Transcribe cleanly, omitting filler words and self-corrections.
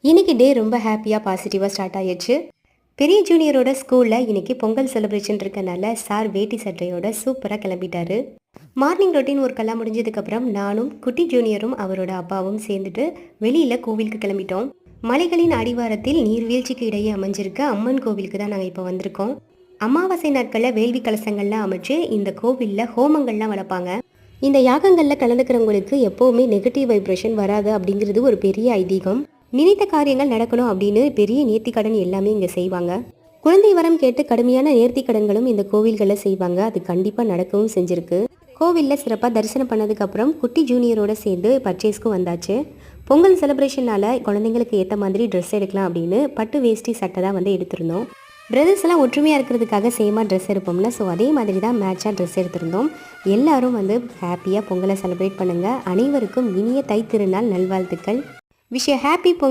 இன்னைக்கு டே ரொம்ப ஹாப்பியாக பாசிட்டிவாக ஸ்டார்ட் ஆயிடுச்சு. பெரிய ஜூனியரோட ஸ்கூலில் இன்னைக்கு பொங்கல் செலிப்ரேஷன் இருக்கனால சார் வேட்டி சட்டையோட சூப்பராக கிளம்பிட்டாரு. மார்னிங் ரொட்டீன் ஒர்க்கெல்லாம் முடிஞ்சதுக்கப்புறம் நானும் குட்டி ஜூனியரும் அவரோட அப்பாவும் சேர்ந்துட்டு வெளியில் கோவிலுக்கு கிளம்பிட்டோம். மலைகளின் அடிவாரத்தில் நீர்வீழ்ச்சிக்கு இடையே அமைஞ்சிருக்க அம்மன் கோவிலுக்கு தான் நாங்கள் இப்போ வந்திருக்கோம். அமாவாசை நாட்களில் வேள்வி கலசங்கள்லாம் அமைச்சு இந்த கோவிலில் ஹோமங்கள்லாம் வளர்ப்பாங்க. இந்த யாகங்களில் கலந்துக்கிறவங்களுக்கு எப்போவுமே நெகட்டிவ் வைப்ரேஷன் வராது அப்படிங்கிறது ஒரு பெரிய ஐதீகம். நினைத்த காரியங்கள் நடக்கணும் அப்படின்னு பெரிய நேர்த்திக்கடன் எல்லாமே இங்கே செய்வாங்க. குழந்தை வரம் கேட்டு கடுமையான நேர்த்திக்கடன்களும் இந்த கோவில்களில் செய்வாங்க. அது கண்டிப்பாக நடக்கவும் செஞ்சிருக்கு. கோவிலில் சிறப்பாக தரிசனம் பண்ணதுக்கப்புறம் குட்டி ஜூனியரோட சேர்ந்து பர்ச்சேஸ்க்கும் வந்தாச்சு. பொங்கல் செலிப்ரேஷனால் குழந்தைங்களுக்கு ஏற்ற மாதிரி ட்ரெஸ் எடுக்கலாம் அப்படின்னு பட்டு வேஷ்டி சட்டை தான் வந்து எடுத்திருந்தோம். பிரதர்ஸ் எல்லாம் ஒற்றுமையாக இருக்கிறதுக்காக சேமாக ட்ரெஸ் எடுப்போம்ல, ஸோ அதே மாதிரி தான் மேட்சாக ட்ரெஸ் எடுத்திருந்தோம். எல்லாரும் வந்து ஹாப்பியாக பொங்கலை செலிப்ரேட் பண்ணுங்கள். அனைவருக்கும் இனிய தை திருநாள் நல்வாழ்த்துக்கள். Wish you happy Pongal.